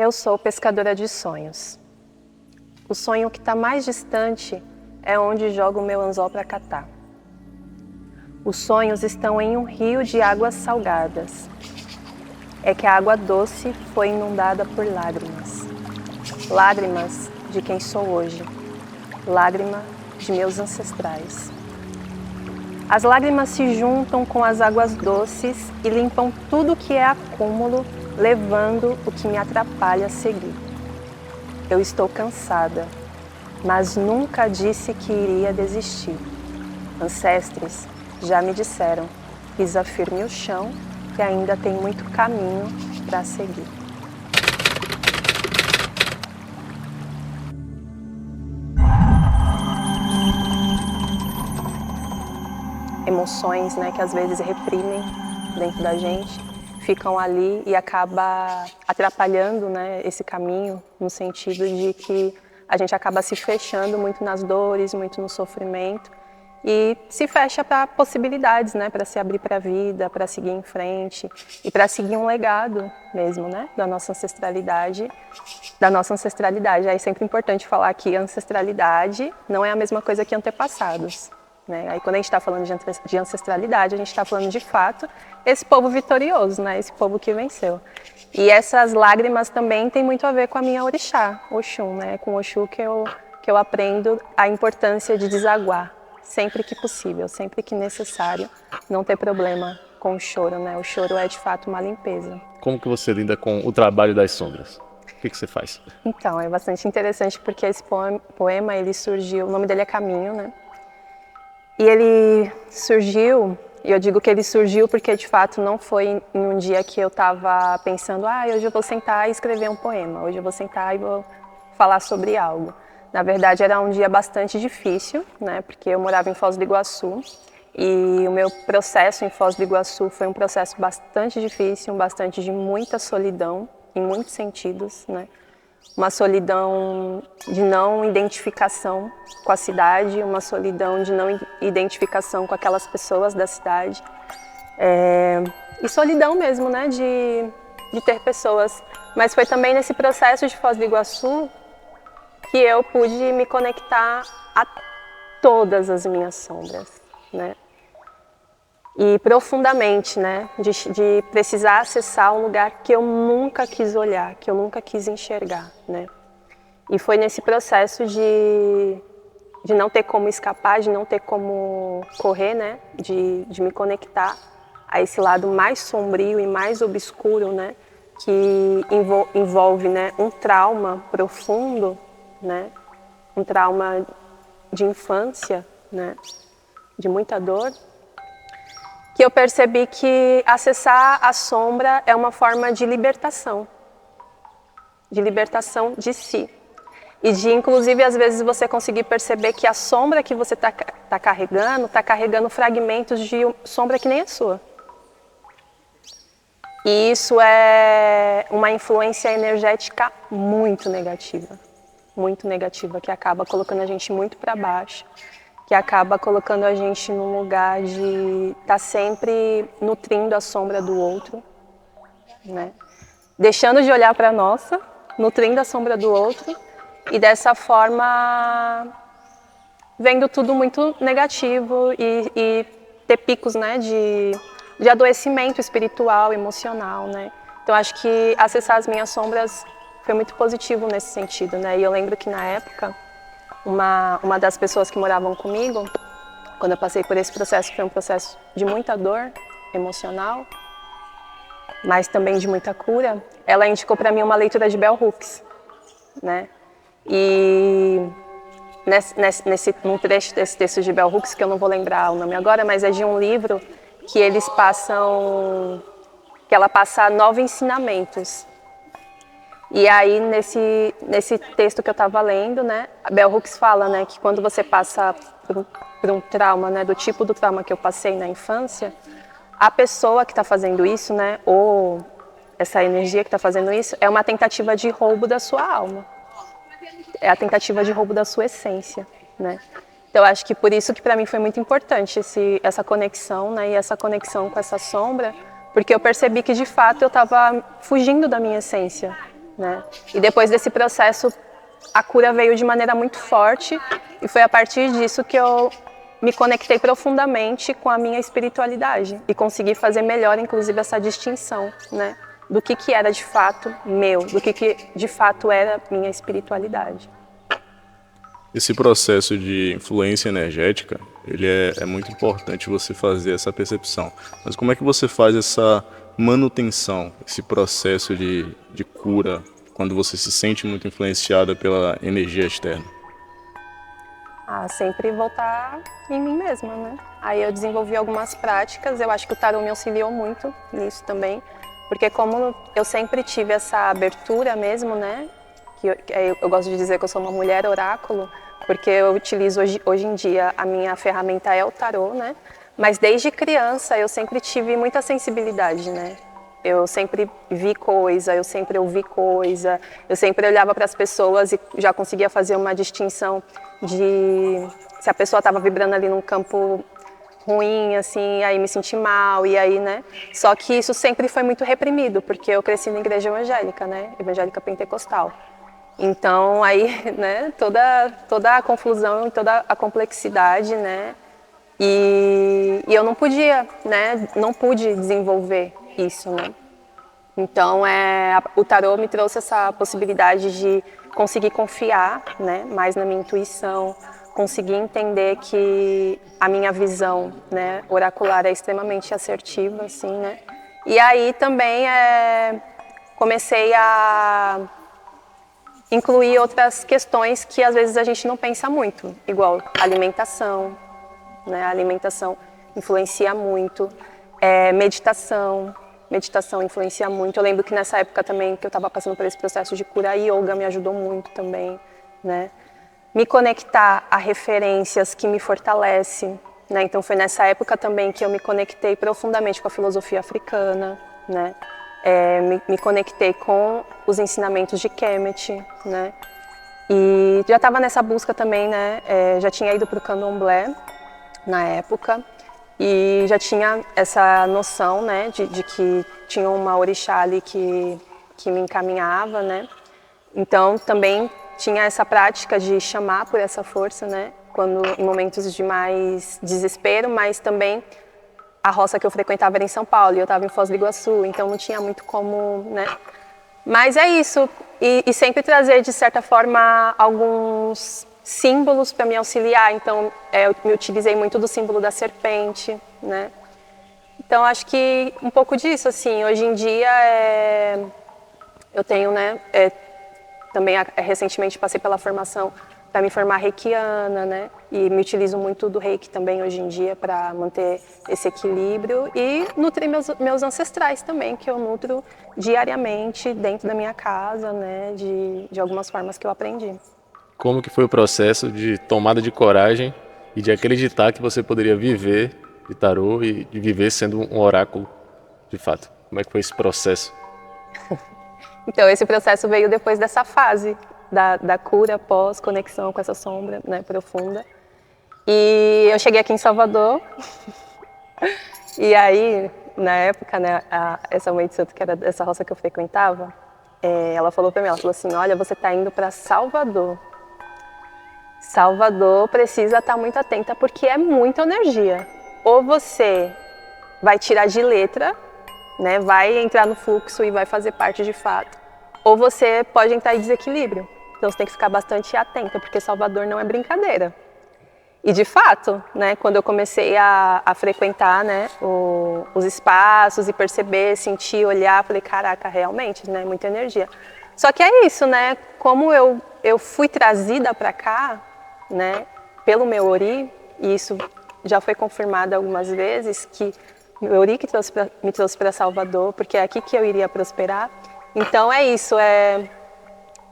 Eu sou pescadora de sonhos. O sonho que está mais distante é onde jogo o meu anzol para catar. Os sonhos estão em um rio de águas salgadas. É que a água doce foi inundada por lágrimas. Lágrimas de quem sou hoje. Lágrima de meus ancestrais. As lágrimas se juntam com as águas doces e limpam tudo que é acúmulo, levando o que me atrapalha a seguir. Eu estou cansada, mas nunca disse que iria desistir. Ancestres já me disseram, pisa firme o chão, que ainda tem muito caminho para seguir. Emoções, né, que às vezes reprimem dentro da gente, ficam ali e acaba atrapalhando, né, esse caminho, no sentido de que a gente acaba se fechando muito nas dores, muito no sofrimento e se fecha para possibilidades, né, para se abrir para a vida, para seguir em frente e para seguir um legado mesmo, né, da nossa ancestralidade. Aí é sempre importante falar que ancestralidade não é a mesma coisa que antepassados. Né? Aí quando a gente está falando de ancestralidade, a gente está falando de fato esse povo vitorioso, né? Esse povo que venceu. E essas lágrimas também têm muito a ver com a minha orixá, Oxum, né? Com Oxum que eu aprendo a importância de desaguar, sempre que possível, sempre que necessário, não ter problema com o choro, né? O choro é de fato uma limpeza. Como que você lida com o trabalho das sombras? O que você faz? Então, é bastante interessante porque esse poema ele surgiu, o nome dele é Caminho, né? E ele surgiu, e eu digo que ele surgiu porque de fato não foi em um dia que eu estava pensando, hoje eu vou sentar e escrever um poema, hoje eu vou sentar e vou falar sobre algo. Na verdade era um dia bastante difícil, né, porque eu morava em Foz do Iguaçu e o meu processo em Foz do Iguaçu foi um processo bastante difícil, bastante de muita solidão, em muitos sentidos, né. Uma solidão de não identificação com a cidade, uma solidão de não identificação com aquelas pessoas da cidade. E solidão mesmo, né, de ter pessoas. Mas foi também nesse processo de Foz do Iguaçu que eu pude me conectar a todas as minhas sombras, né? E profundamente, né, de precisar acessar um lugar que eu nunca quis olhar, que eu nunca quis enxergar, né. E foi nesse processo de não ter como escapar, de não ter como correr, né, de me conectar a esse lado mais sombrio e mais obscuro, né, que envolve, né, um trauma profundo, né, um trauma de infância, né, de muita dor, que eu percebi que acessar a sombra é uma forma de libertação de si. E de, inclusive, às vezes você conseguir perceber que a sombra que você está carregando fragmentos de sombra que nem é sua. E isso é uma influência energética muito negativa, que acaba colocando a gente muito para baixo, que acaba colocando a gente num lugar de estar sempre nutrindo a sombra do outro, né? Deixando de olhar para a nossa, nutrindo a sombra do outro e dessa forma vendo tudo muito negativo e ter picos, né, de adoecimento espiritual, emocional, né? Então acho que acessar as minhas sombras foi muito positivo nesse sentido, né? E eu lembro que na época uma das pessoas que moravam comigo, quando eu passei por esse processo, foi um processo de muita dor emocional, mas também de muita cura, ela indicou para mim uma leitura de Bell Hooks, né? E num trecho desse texto de Bell Hooks, que eu não vou lembrar o nome agora, mas é de um livro que que ela passa 9 ensinamentos. E aí, nesse texto que eu estava lendo, né, a Bell Hooks fala, né, que quando você passa por um trauma, né, do tipo do trauma que eu passei na infância, a pessoa que está fazendo isso, né, ou essa energia que está fazendo isso, é uma tentativa de roubo da sua alma. É a tentativa de roubo da sua essência, né. Então, acho que por isso que para mim foi muito importante essa conexão, né, e essa conexão com essa sombra, porque eu percebi que de fato eu estava fugindo da minha essência, né? E depois desse processo, a cura veio de maneira muito forte e foi a partir disso que eu me conectei profundamente com a minha espiritualidade e consegui fazer melhor, inclusive, essa distinção, né? Do que era de fato meu, do que de fato era minha espiritualidade. Esse processo de influência energética, ele é muito importante você fazer essa percepção. Mas como é que você faz essa manutenção, esse processo de cura, quando você se sente muito influenciada pela energia externa? Sempre voltar em mim mesma, né? Aí eu desenvolvi algumas práticas, eu acho que o tarô me auxiliou muito nisso também, porque como eu sempre tive essa abertura mesmo, né? Eu gosto de dizer que eu sou uma mulher oráculo, porque eu utilizo hoje em dia, a minha ferramenta é o tarô, né? Mas desde criança eu sempre tive muita sensibilidade, né? Eu sempre vi coisa, eu sempre ouvi coisa, eu sempre olhava para as pessoas e já conseguia fazer uma distinção de se a pessoa estava vibrando ali num campo ruim, assim, aí me senti mal, e aí, né? Só que isso sempre foi muito reprimido, porque eu cresci na igreja evangélica, né? Evangélica pentecostal. Então, aí, né, toda a confusão e toda a complexidade, né? E eu não podia, né? Não pude desenvolver isso, né? Então, o tarô me trouxe essa possibilidade de conseguir confiar, né, mais na minha intuição, conseguir entender que a minha visão, né, oracular é extremamente assertiva, assim, né? E aí também comecei a incluir outras questões que às vezes a gente não pensa muito, igual alimentação, né? A alimentação influencia muito, meditação influencia muito. Eu lembro que nessa época também que eu estava passando por esse processo de cura, a yoga me ajudou muito também, né? Me conectar a referências que me fortalecem, né? Então foi nessa época também que eu me conectei profundamente com a filosofia africana, né? Me conectei com os ensinamentos de Kemet, né? E já estava nessa busca também, né? Já tinha ido para o Candomblé na época e já tinha essa noção, né, de que tinha uma orixá ali que me encaminhava, né? Então também tinha essa prática de chamar por essa força, né? Quando em momentos de mais desespero, mas também a roça que eu frequentava era em São Paulo e eu estava em Foz do Iguaçu, então não tinha muito como, né? Mas é isso, e sempre trazer de certa forma alguns símbolos para me auxiliar. Então eu me utilizei muito do símbolo da serpente, né? Então acho que um pouco disso, assim, hoje em dia eu tenho, né? Também recentemente passei pela formação para me formar reikiana, né? E me utilizo muito do reiki também hoje em dia para manter esse equilíbrio e nutrir meus ancestrais também, que eu nutro diariamente dentro da minha casa, né? De algumas formas que eu aprendi. Como que foi o processo de tomada de coragem e de acreditar que você poderia viver de tarô e de viver sendo um oráculo de fato? Como é que foi esse processo? Então, esse processo veio depois dessa fase da cura pós-conexão com essa sombra, né, profunda. E eu cheguei aqui em Salvador, e aí, na época, né, essa mãe de santo, que era dessa roça que eu frequentava, ela falou para mim, ela falou assim, olha, você está indo para Salvador. Salvador precisa estar muito atenta, porque é muita energia. Ou você vai tirar de letra, né, vai entrar no fluxo e vai fazer parte de fato, ou você pode entrar em desequilíbrio. Então você tem que ficar bastante atenta, porque Salvador não é brincadeira. E de fato, né, quando eu comecei a frequentar, né, os espaços e perceber, sentir, olhar, falei, caraca, realmente, né, muita energia. Só que é isso, né, como eu fui trazida para cá, né, pelo meu Ori, e isso já foi confirmado algumas vezes, que meu Ori que me trouxe para Salvador, porque é aqui que eu iria prosperar. Então é isso,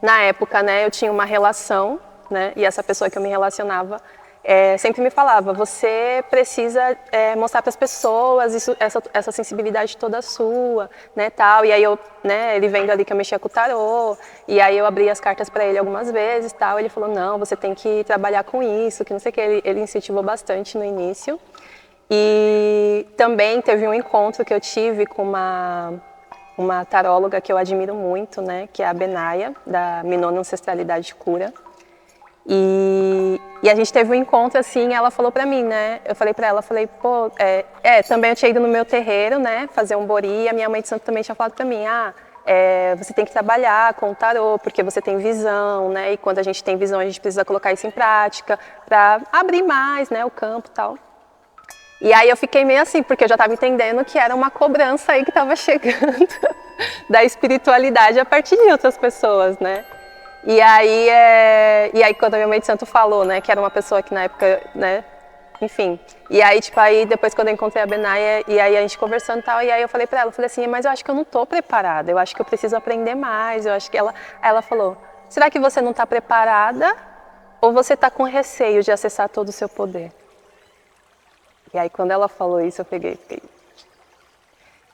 na época, né, eu tinha uma relação, né, e essa pessoa que eu me relacionava sempre me falava, você precisa mostrar para as pessoas essa sensibilidade toda sua, né, tal. E aí né, ele vendo ali que eu mexia com o tarô, e aí eu abri as cartas para ele algumas vezes, tal. Ele falou, não, você tem que trabalhar com isso, que não sei o que. Ele incentivou bastante no início. E também teve um encontro que eu tive com uma taróloga que eu admiro muito, né, que é a Benaia, da Minona Ancestralidade de Cura. E a gente teve um encontro assim, ela falou pra mim, né, eu falei pra ela, pô, também eu tinha ido no meu terreiro, né, fazer um bori, e a minha mãe de santo também tinha falado pra mim, você tem que trabalhar com o tarô, porque você tem visão, né, e quando a gente tem visão a gente precisa colocar isso em prática pra abrir mais, né, o campo e tal. E aí eu fiquei meio assim, porque eu já estava entendendo que era uma cobrança aí que estava chegando da espiritualidade a partir de outras pessoas, né? E aí quando a minha mãe de santo falou, né, que era uma pessoa que na época, né, enfim. E aí, tipo, aí depois quando eu encontrei a Benaia, e aí a gente conversando e tal, e aí eu falei pra ela, assim, mas eu acho que eu não tô preparada, eu acho que eu preciso aprender mais, eu acho que ela falou, será que você não tá preparada ou você tá com receio de acessar todo o seu poder? E aí quando ela falou isso, eu fiquei...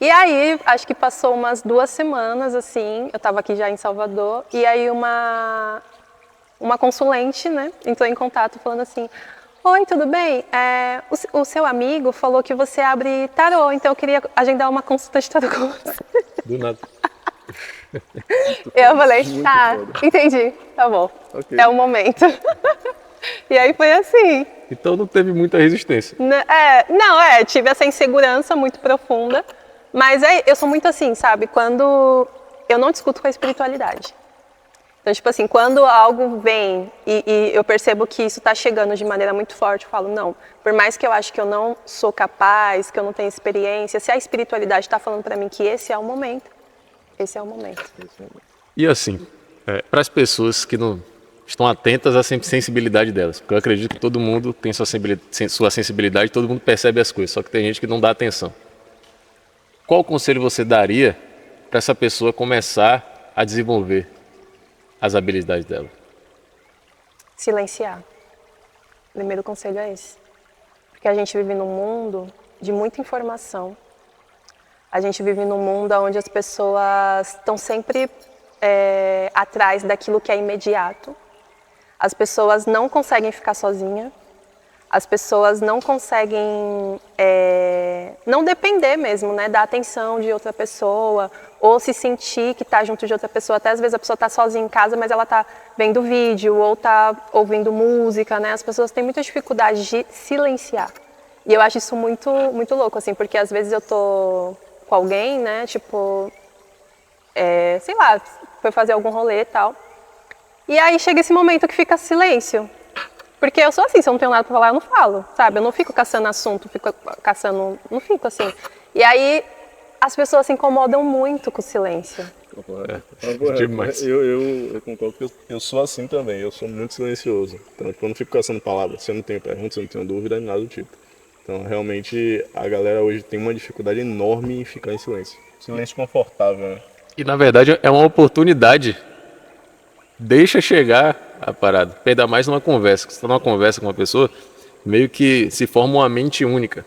E aí, acho que passou umas 2 semanas, assim, eu estava aqui já em Salvador, e aí uma consulente, né, entrou em contato falando assim, oi, tudo bem? O seu amigo falou que você abre tarô, então eu queria agendar uma consulta de tarô com você. Do nada. Eu falei, tá, entendi, tá bom, Ok. é o momento. E aí foi assim. Então não teve muita resistência. Tive essa insegurança muito profunda, mas eu sou muito assim, sabe? Quando eu não discuto com a espiritualidade. Então, tipo assim, quando algo vem e eu percebo que isso está chegando de maneira muito forte, eu falo, não, por mais que eu acho que eu não sou capaz, que eu não tenho experiência, se a espiritualidade está falando para mim que esse é o momento, esse é o momento. E assim, para as pessoas que não estão atentas à sensibilidade delas, porque eu acredito que todo mundo tem sua sensibilidade, todo mundo percebe as coisas, só que tem gente que não dá atenção. Qual conselho você daria para essa pessoa começar a desenvolver as habilidades dela? Silenciar. O primeiro conselho é esse. Porque a gente vive num mundo de muita informação. A gente vive num mundo onde as pessoas estão sempre atrás daquilo que é imediato. As pessoas não conseguem ficar sozinhas. As pessoas não conseguem não depender mesmo, né, da atenção de outra pessoa ou se sentir que está junto de outra pessoa. Até às vezes a pessoa está sozinha em casa, mas ela está vendo vídeo ou está ouvindo música, né? As pessoas têm muita dificuldade de silenciar. E eu acho isso muito, muito louco, assim, porque às vezes eu tô com alguém, né, tipo, sei lá, foi fazer algum rolê e tal. E aí chega esse momento que fica silêncio. Porque eu sou assim, se eu não tenho nada pra falar, eu não falo, sabe? Eu não fico caçando assunto, não fico assim. E aí as pessoas se incomodam muito com o silêncio. Demais. Eu concordo que eu sou assim também, eu sou muito silencioso. Então, tipo, eu não fico caçando palavras, se eu não tenho pergunta, se eu não tenho dúvida, nada do tipo. Então, realmente, a galera hoje tem uma dificuldade enorme em ficar em silêncio. Silêncio confortável, né? E na verdade é uma oportunidade. Deixa chegar a parada. Ainda mais numa conversa. Você está numa conversa com uma pessoa, meio que se forma uma mente única.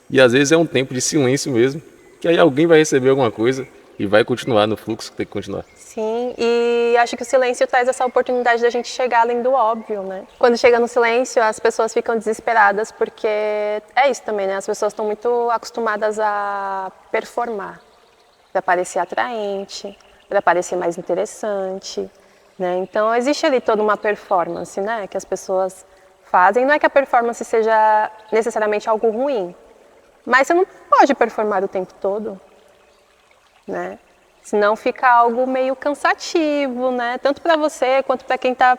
E às vezes é um tempo de silêncio mesmo, que aí alguém vai receber alguma coisa e vai continuar no fluxo que tem que continuar. Sim, e acho que o silêncio traz essa oportunidade da gente chegar além do óbvio, né? Quando chega no silêncio, as pessoas ficam desesperadas porque é isso também, né? As pessoas estão muito acostumadas a performar, para parecer atraente, para parecer mais interessante, né? Então existe ali toda uma performance, né? Que as pessoas fazem. Não é que a performance seja necessariamente algo ruim, mas você não pode performar o tempo todo, né? Senão fica algo meio cansativo, né? Tanto para você quanto para quem tá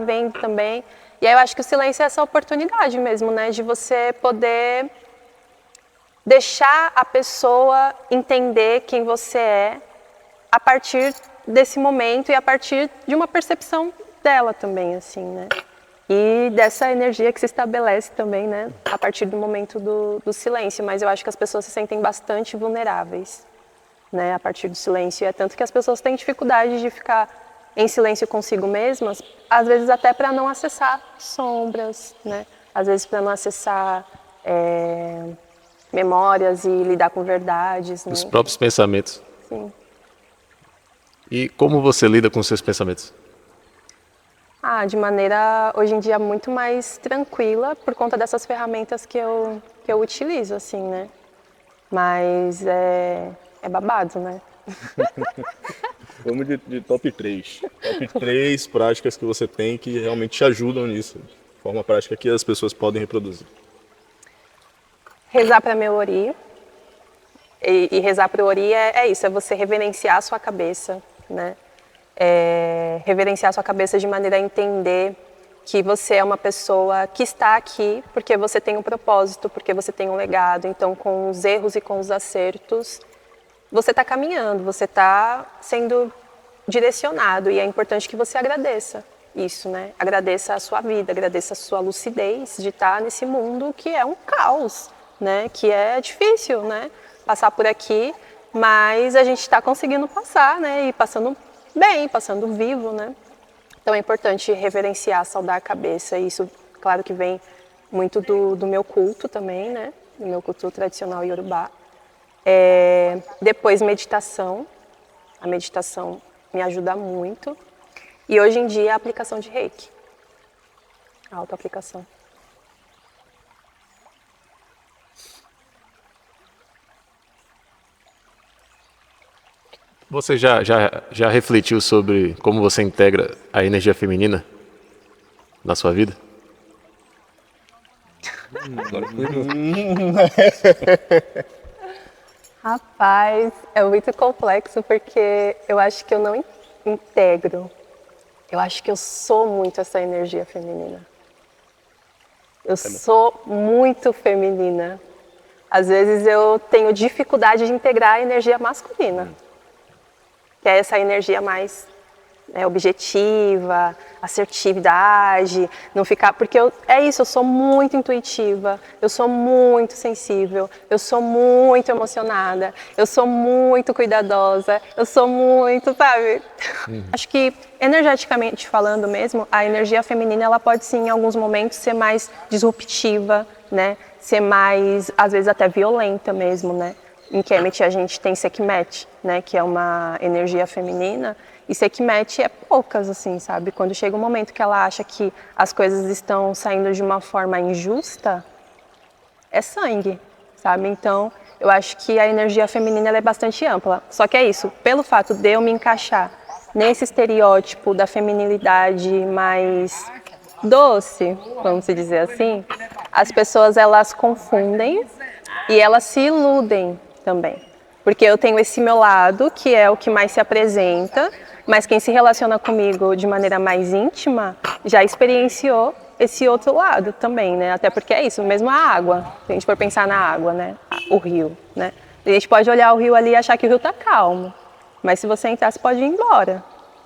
vendo também. E aí eu acho que o silêncio é essa oportunidade mesmo, né? De você poder deixar a pessoa entender quem você é a partir desse momento e a partir de uma percepção dela também, assim, né? E dessa energia que se estabelece também, né? A partir do momento do silêncio. Mas eu acho que as pessoas se sentem bastante vulneráveis, né, a partir do silêncio. E é tanto que as pessoas têm dificuldade de ficar em silêncio consigo mesmas, às vezes até para não acessar sombras, né? Às vezes para não acessar memórias e lidar com verdades, né? Os próprios pensamentos. Sim. E como você lida com os seus pensamentos? De maneira, hoje em dia, muito mais tranquila, por conta dessas ferramentas que eu utilizo, assim, né? Mas é babado, né? Vamos de top 3. Top 3 práticas que você tem que realmente te ajudam nisso. De forma prática que as pessoas podem reproduzir. Rezar para meu Ori. E rezar para o Ori é isso, é você reverenciar a sua cabeça, né? Reverenciar a sua cabeça de maneira a entender que você é uma pessoa que está aqui porque você tem um propósito, porque você tem um legado. Então, com os erros e com os acertos, você está caminhando, você está sendo direcionado e é importante que você agradeça isso, né? Agradeça a sua vida, agradeça a sua lucidez de estar nesse mundo que é um caos, né? Que é difícil, né? Passar por aqui, mas a gente está conseguindo passar, né? E passando bem, passando vivo, né? Então é importante reverenciar, saudar a cabeça. E isso, claro que vem muito do meu culto também, né? Do meu culto tradicional iorubá. Depois meditação. A meditação me ajuda muito. E hoje em dia a aplicação de Reiki. A autoaplicação. Você já refletiu sobre como você integra a energia feminina na sua vida? Rapaz, é muito complexo porque eu acho que eu não integro. Eu acho que eu sou muito essa energia feminina. Eu sou muito feminina. Às vezes eu tenho dificuldade de integrar a energia masculina, que é essa energia mais objetiva, assertividade, não ficar, porque é isso, eu sou muito intuitiva, eu sou muito sensível, eu sou muito emocionada, eu sou muito cuidadosa, eu sou muito, sabe? Acho que energeticamente falando mesmo, a energia feminina ela pode sim em alguns momentos ser mais disruptiva, né? Ser mais, às vezes até violenta mesmo, né? Em Kemet a gente tem Sekhmet, né? Que é uma energia feminina. E Sekhmet é poucas, assim, sabe? Quando chega um momento que ela acha que as coisas estão saindo de uma forma injusta, é sangue, sabe? Então, eu acho que a energia feminina ela é bastante ampla. Só que é isso, pelo fato de eu me encaixar nesse estereótipo da feminilidade mais doce, vamos dizer assim, as pessoas elas confundem e elas se iludem também. Porque eu tenho esse meu lado, que é o que mais se apresenta, mas quem se relaciona comigo de maneira mais íntima já experienciou esse outro lado também, né? Até porque é isso, mesmo a água. Se a gente for pensar na água, né? O rio, né? A gente pode olhar o rio ali e achar que o rio tá calmo, mas se você entrar, você pode ir embora,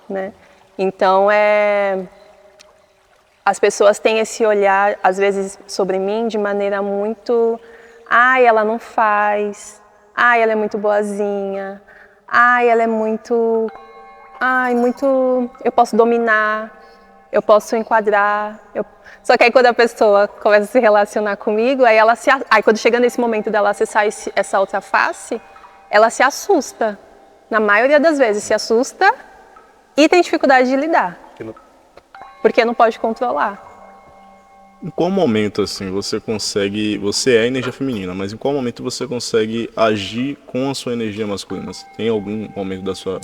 né? Então, as pessoas têm esse olhar, às vezes, sobre mim de maneira muito... Ai, ela não faz... Ai, ela é muito boazinha. Ai, ela é muito... Ai, muito... Eu posso dominar, eu posso enquadrar. Só que aí quando a pessoa começa a se relacionar comigo, aí ela se... Aí quando chega nesse momento dela acessar essa outra face, ela se assusta. Na maioria das vezes se assusta e tem dificuldade de lidar. Porque não pode controlar. Em qual momento, assim, você consegue... Você é a energia feminina, mas em qual momento você consegue agir com a sua energia masculina? Tem algum momento da sua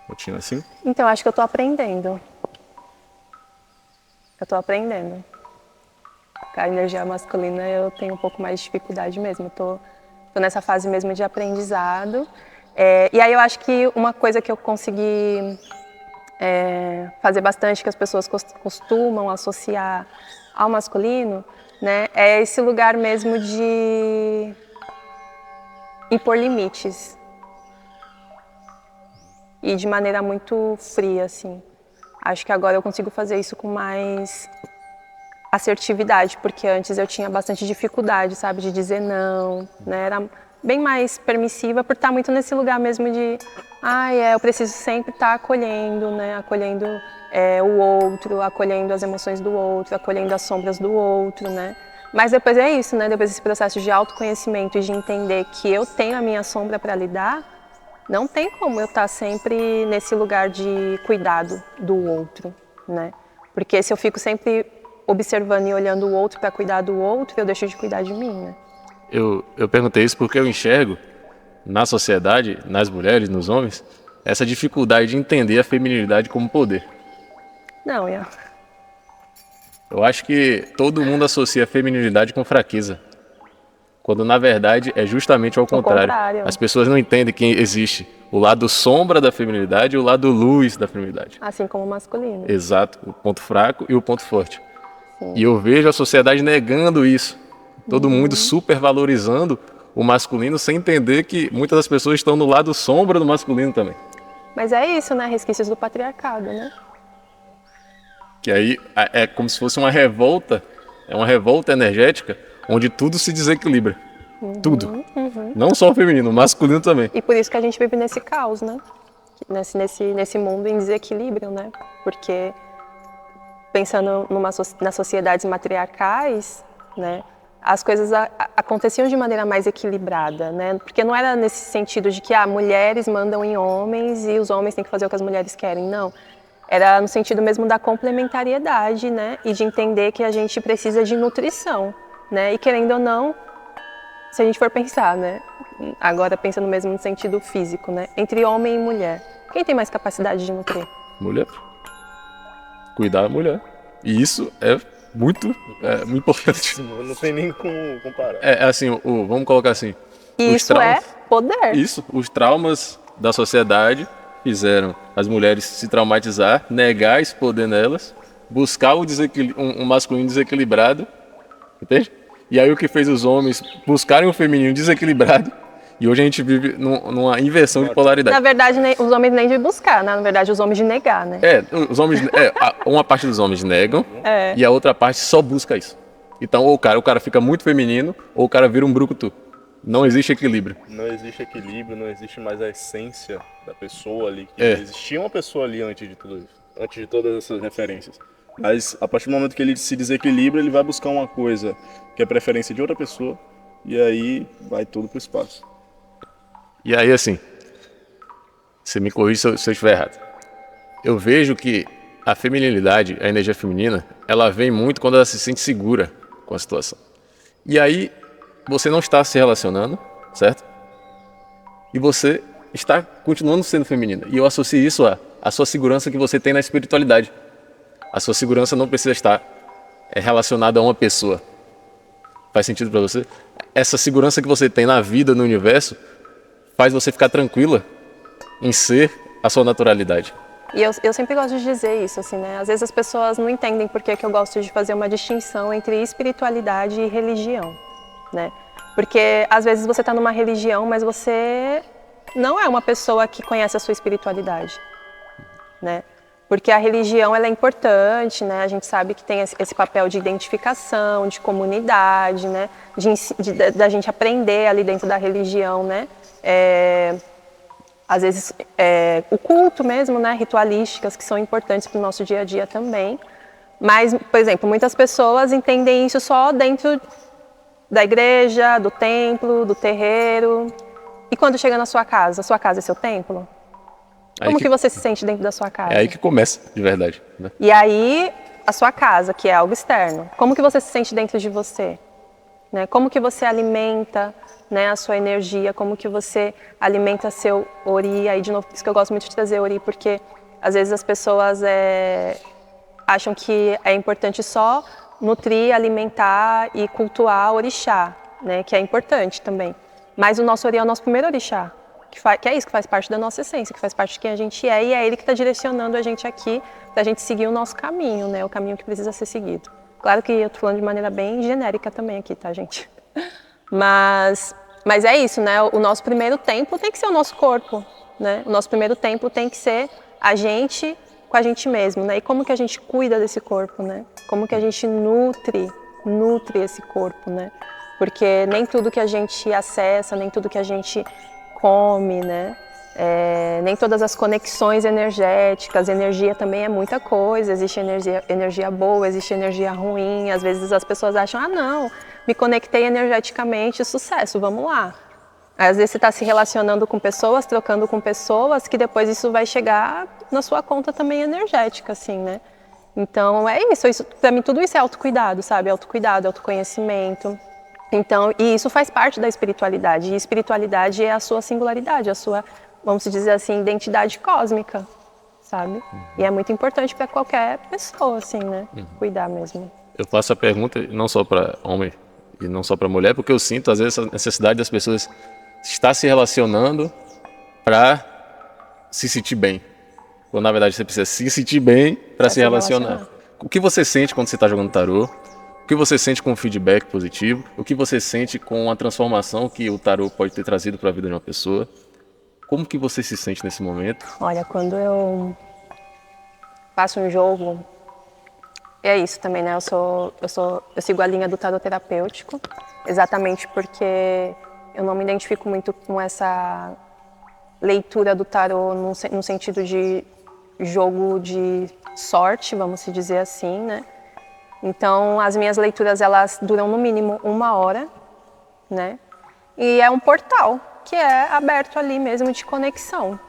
rotina assim? Então, acho que eu tô aprendendo. Eu tô aprendendo. Com a energia masculina eu tenho um pouco mais de dificuldade mesmo. Eu tô nessa fase mesmo de aprendizado. E aí eu acho que uma coisa que eu consegui fazer bastante, que as pessoas costumam associar ao masculino, né, é esse lugar mesmo de impor limites. E de maneira muito fria, assim. Acho que agora eu consigo fazer isso com mais assertividade, porque antes eu tinha bastante dificuldade, sabe, de dizer não, né? Era bem mais permissiva por estar muito nesse lugar mesmo de, eu preciso sempre estar acolhendo, né? Acolhendo o outro, acolhendo as emoções do outro, acolhendo as sombras do outro, né? Mas depois é isso, né? Depois desse processo de autoconhecimento e de entender que eu tenho a minha sombra para lidar, não tem como eu estar sempre nesse lugar de cuidado do outro, né? Porque se eu fico sempre observando e olhando o outro para cuidar do outro, eu deixo de cuidar de mim, né? Eu perguntei isso porque eu enxergo na sociedade, nas mulheres, nos homens, essa dificuldade de entender a feminilidade como poder. Não, Ian. Eu acho que todo mundo associa a feminilidade com fraqueza, quando na verdade é justamente ao contrário. As pessoas não entendem que existe o lado sombra da feminilidade e o lado luz da feminilidade. Assim como o masculino. Exato, o ponto fraco e o ponto forte. Sim. E eu vejo a sociedade negando isso. Todo mundo supervalorizando o masculino sem entender que muitas das pessoas estão no lado sombra do masculino também. Mas é isso, né? Resquícios do patriarcado, né? Que aí é como se fosse uma revolta energética, onde tudo se desequilibra. Tudo. Não só o feminino, o masculino também. E por isso que a gente vive nesse caos, né? Nesse mundo em desequilíbrio, né? Porque pensando nas sociedades matriarcais, né? As coisas aconteciam de maneira mais equilibrada, né? Porque não era nesse sentido de que mulheres mandam em homens e os homens têm que fazer o que as mulheres querem, não. Era no sentido mesmo da complementariedade, né? E de entender que a gente precisa de nutrição, né? E querendo ou não, se a gente for pensar, né? Agora pensando mesmo no sentido físico, né? Entre homem e mulher, quem tem mais capacidade de nutrir? Mulher. Cuidar da mulher. E isso é muito importante. Não tem nem como comparar. Assim, vamos colocar assim. Isso é poder. Isso, os traumas da sociedade fizeram as mulheres se traumatizar, negar esse poder nelas, buscar um masculino desequilibrado, entende? E aí o que fez os homens buscarem um feminino desequilibrado, e hoje a gente vive numa inversão de polaridade. Na verdade, os homens nem de buscar, né? Na verdade, os homens de negar, né? Os homens, uma parte dos homens negam e a outra parte só busca isso. Então, ou o cara fica muito feminino, ou o cara vira um brucutu. Não existe equilíbrio. Não existe equilíbrio, não existe mais a essência da pessoa ali. Existia uma pessoa ali antes de tudo isso, antes de todas essas referências. Mas a partir do momento que ele se desequilibra, ele vai buscar uma coisa que é preferência de outra pessoa, e aí vai tudo pro espaço. E aí, assim, você me corrige se eu estiver errado. Eu vejo que a feminilidade, a energia feminina, ela vem muito quando ela se sente segura com a situação. E aí, você não está se relacionando, certo? E você está continuando sendo feminina. E eu associo isso à sua segurança que você tem na espiritualidade. A sua segurança não precisa estar relacionada a uma pessoa. Faz sentido para você? Essa segurança que você tem na vida, no universo, faz você ficar tranquila em ser a sua naturalidade. E eu sempre gosto de dizer isso, assim, né? Às vezes as pessoas não entendem por que eu gosto de fazer uma distinção entre espiritualidade e religião, né? Porque às vezes você está numa religião, mas você não é uma pessoa que conhece a sua espiritualidade, né? Porque a religião ela é importante, né? A gente sabe que tem esse papel de identificação, de comunidade, né? Da gente aprender ali dentro da religião, né? Às vezes o culto mesmo, né? Ritualísticas que são importantes para o nosso dia a dia também. Mas, por exemplo, muitas pessoas entendem isso só dentro da igreja, do templo, do terreiro. E quando chega na sua casa é seu templo? Como que você se sente dentro da sua casa? É aí que começa, de verdade, né? E aí, a sua casa, que é algo externo, como que você se sente dentro de você? Né? Como que você alimenta, né, a sua energia, como que você alimenta seu ori? Aí, de novo, por isso que eu gosto muito de trazer ori, porque às vezes as pessoas acham que é importante só nutrir, alimentar e cultuar o orixá, né, que é importante também. Mas o nosso ori é o nosso primeiro orixá. Que é isso, que faz parte da nossa essência, que faz parte de quem a gente é, e é ele que está direcionando a gente aqui, para a gente seguir o nosso caminho, né? O caminho que precisa ser seguido. Claro que eu estou falando de maneira bem genérica também aqui, tá, gente? Mas é isso, né? O nosso primeiro templo tem que ser o nosso corpo, né? O nosso primeiro templo tem que ser a gente com a gente mesmo, né? E como que a gente cuida desse corpo, né? Como que a gente nutre esse corpo, né? Porque nem tudo que a gente acessa, nem tudo que a gente come, né? Nem todas as conexões energéticas, energia também é muita coisa, existe energia boa, existe energia ruim, às vezes as pessoas acham, não, me conectei energeticamente, sucesso, vamos lá. Às vezes você está se relacionando com pessoas, trocando com pessoas, que depois isso vai chegar na sua conta também energética, assim, né? Então é isso para mim tudo isso é autocuidado, sabe? Autocuidado, autoconhecimento, Então, e isso faz parte da espiritualidade. E espiritualidade é a sua singularidade, a sua, vamos dizer assim, identidade cósmica, sabe? E é muito importante para qualquer pessoa, assim, né? Cuidar mesmo. Eu faço a pergunta não só para homem e não só para mulher, porque eu sinto às vezes a necessidade das pessoas estar se relacionando para se sentir bem. Quando na verdade você precisa se sentir bem para se relacionar. O que você sente quando você está jogando tarô? O que você sente com o feedback positivo? O que você sente com a transformação que o tarô pode ter trazido para a vida de uma pessoa? Como que você se sente nesse momento? Olha, quando eu faço um jogo, é isso também, né? Eu sigo a linha do tarot terapêutico, exatamente porque eu não me identifico muito com essa leitura do tarot no sentido de jogo de sorte, vamos dizer assim, né? Então, as minhas leituras, elas duram no mínimo 1 hora, né? E é um portal que é aberto ali mesmo de conexão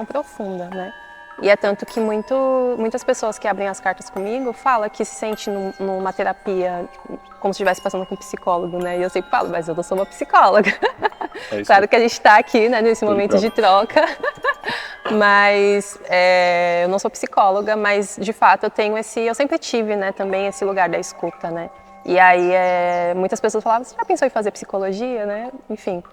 profunda, né? E é tanto que muitas pessoas que abrem as cartas comigo falam que se sente numa terapia como se estivesse passando com um psicólogo, né? E eu sempre falo, mas eu não sou uma psicóloga. Claro que a gente está aqui, né, nesse momento de troca, mas eu não sou psicóloga, mas de fato eu sempre tive, né, também esse lugar da escuta, né? E aí muitas pessoas falavam, você já pensou em fazer psicologia, né? Enfim.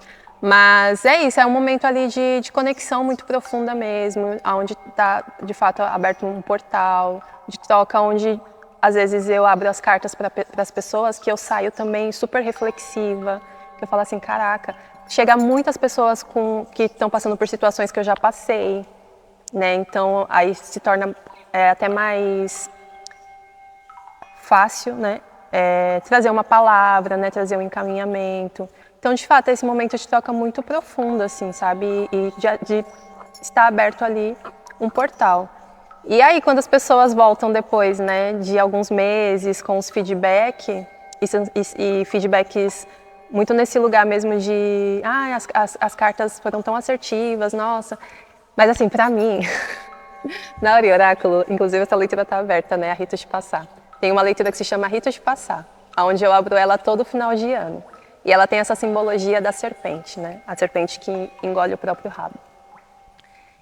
Mas é isso, é um momento ali de conexão muito profunda mesmo, onde está de fato aberto um portal de troca, onde às vezes eu abro as cartas para as pessoas que eu saio também super reflexiva, que eu falo assim, caraca, chega muitas pessoas que estão passando por situações que eu já passei, né? Então aí se torna até mais fácil, né? Trazer uma palavra, né? Trazer um encaminhamento. Então, de fato, esse momento de troca muito profundo, assim, sabe? E de estar aberto ali um portal. E aí, quando as pessoas voltam depois, né, de alguns meses com os feedback, e feedbacks muito nesse lugar mesmo de as cartas foram tão assertivas, nossa. Mas assim, pra mim, na Ori Oráculo, inclusive essa leitura tá aberta, né, a Ritos de Passar. Tem uma leitura que se chama Ritos de Passar, onde eu abro ela todo final de ano. E ela tem essa simbologia da serpente, né? A serpente que engole o próprio rabo.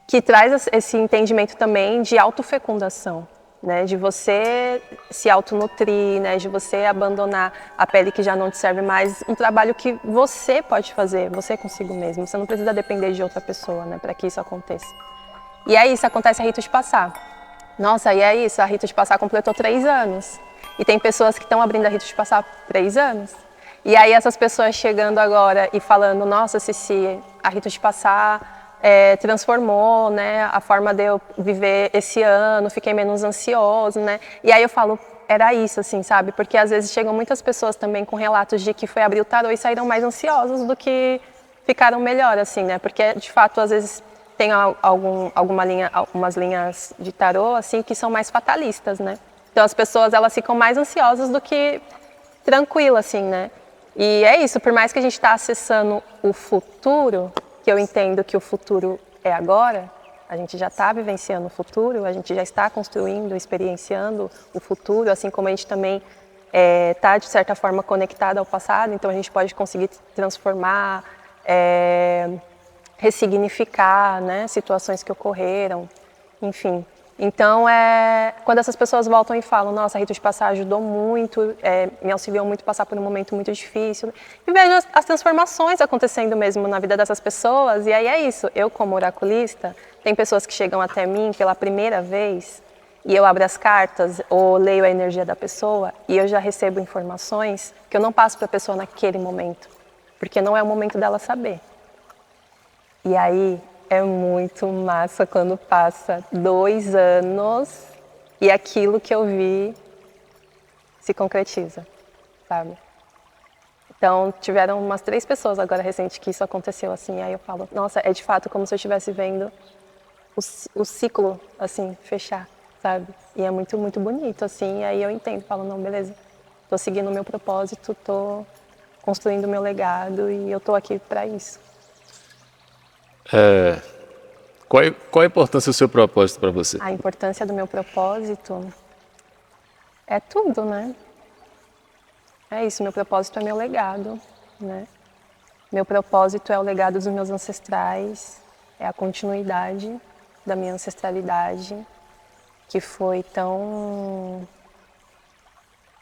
Que traz esse entendimento também de autofecundação, né? De você se autonutrir, né? De você abandonar a pele que já não te serve mais. Um trabalho que você pode fazer, você consigo mesmo. Você não precisa depender de outra pessoa, né? Para que isso aconteça. E é isso, acontece a Rito de Passar. Nossa, e é isso, a Rito de Passar completou 3 anos. E tem pessoas que estão abrindo a Rito de Passar 3 anos. E aí essas pessoas chegando agora e falando, nossa, Cici, a Rito de Passar transformou, né, a forma de eu viver esse ano, fiquei menos ansioso, né? E aí eu falo, era isso, assim, sabe? Porque às vezes chegam muitas pessoas também com relatos de que foi abrir o tarô e saíram mais ansiosos do que ficaram melhor, assim, né? Porque de fato às vezes tem algumas linhas de tarô assim que são mais fatalistas, né? Então as pessoas elas ficam mais ansiosas do que tranquilas, assim, né? E é isso, por mais que a gente está acessando o futuro, que eu entendo que o futuro é agora, a gente já está vivenciando o futuro, a gente já está construindo, experienciando o futuro, assim como a gente também está, de certa forma, conectado ao passado, então a gente pode conseguir transformar, ressignificar, né, situações que ocorreram, enfim. Então, quando essas pessoas voltam e falam, nossa, a Rito de Passar ajudou muito, me auxiliou muito a passar por um momento muito difícil, e vejo as transformações acontecendo mesmo na vida dessas pessoas, e aí é isso, eu como oraculista, tem pessoas que chegam até mim pela primeira vez, e eu abro as cartas, ou leio a energia da pessoa, e eu já recebo informações que eu não passo para a pessoa naquele momento, porque não é o momento dela saber. E aí, é muito massa quando passa 2 anos e aquilo que eu vi se concretiza, sabe? Então, tiveram umas 3 pessoas agora recente que isso aconteceu assim, aí eu falo, nossa, é de fato como se eu estivesse vendo o ciclo, assim, fechar, sabe? E é muito, muito bonito, assim, e aí eu entendo, falo, não, beleza, tô seguindo o meu propósito, tô construindo o meu legado e eu tô aqui para isso. Qual a importância do seu propósito para você? A importância do meu propósito é tudo, né? É isso, meu propósito é meu legado, né? Meu propósito é o legado dos meus ancestrais, é a continuidade da minha ancestralidade, que foi tão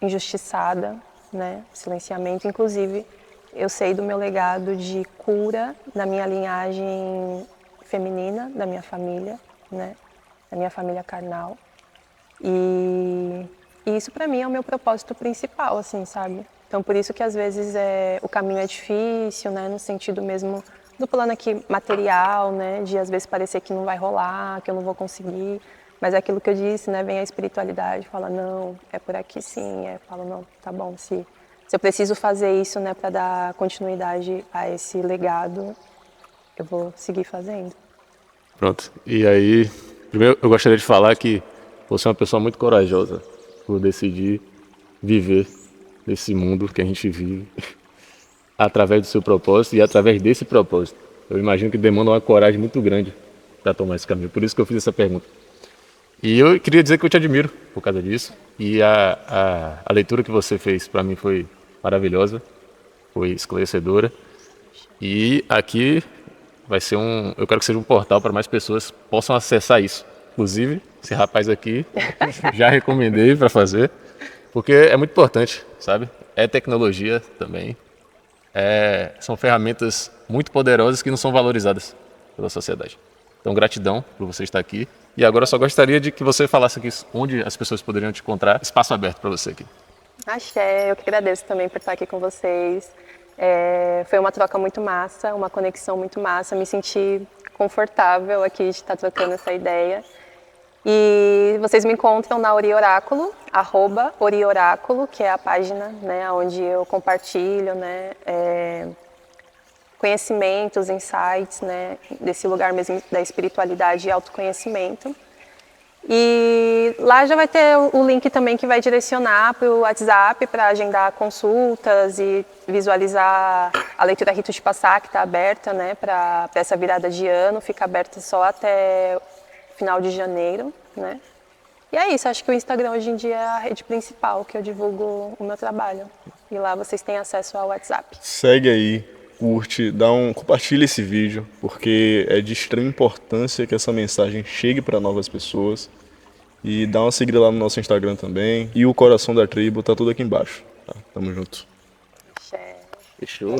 injustiçada, né? Silenciamento. Inclusive, eu sei do meu legado de cura da minha linhagem feminina, da minha família, né? Da minha família carnal. E isso para mim é o meu propósito principal, assim, sabe? Então por isso que às vezes o caminho é difícil, né? No sentido mesmo do plano aqui material, né? De às vezes parecer que não vai rolar, que eu não vou conseguir. Mas é aquilo que eu disse, né? Vem a espiritualidade, fala, não, é por aqui sim. Fala, não, tá bom, se eu preciso fazer isso, né? Para dar continuidade a esse legado, eu vou seguir fazendo. Pronto. E aí, primeiro eu gostaria de falar que você é uma pessoa muito corajosa por decidir viver nesse mundo que a gente vive através do seu propósito e através desse propósito. Eu imagino que demanda uma coragem muito grande para tomar esse caminho. Por isso que eu fiz essa pergunta. E eu queria dizer que eu te admiro por causa disso. E a leitura que você fez para mim foi maravilhosa, foi esclarecedora. E aqui vai ser eu quero que seja um portal para mais pessoas possam acessar isso. Inclusive, esse rapaz aqui já recomendei para fazer, porque é muito importante, sabe? É tecnologia também. São ferramentas muito poderosas que não são valorizadas pela sociedade. Então, gratidão por você estar aqui. E agora eu só gostaria de que você falasse aqui onde as pessoas poderiam te encontrar. Espaço aberto para você aqui. Axé, eu que agradeço também por estar aqui com vocês. Foi uma troca muito massa, uma conexão muito massa. Me senti confortável aqui de estar trocando essa ideia. E vocês me encontram na Ori Oráculo, @Ori Oráculo, que é a página, né, onde eu compartilho, né, conhecimentos, insights, né, desse lugar mesmo da espiritualidade e autoconhecimento. E lá já vai ter o link também que vai direcionar para o WhatsApp para agendar consultas e visualizar a leitura Rito de Passar, que está aberta, né, para essa virada de ano, fica aberta só até final de janeiro, né? E é isso, acho que o Instagram hoje em dia é a rede principal que eu divulgo o meu trabalho. E lá vocês têm acesso ao WhatsApp. Segue aí, curte, compartilha esse vídeo, porque é de extrema importância que essa mensagem chegue para novas pessoas. E dá uma seguida lá no nosso Instagram também. E o Coração da Tribo tá tudo aqui embaixo. Tá? Tamo junto. Axé. Fechou.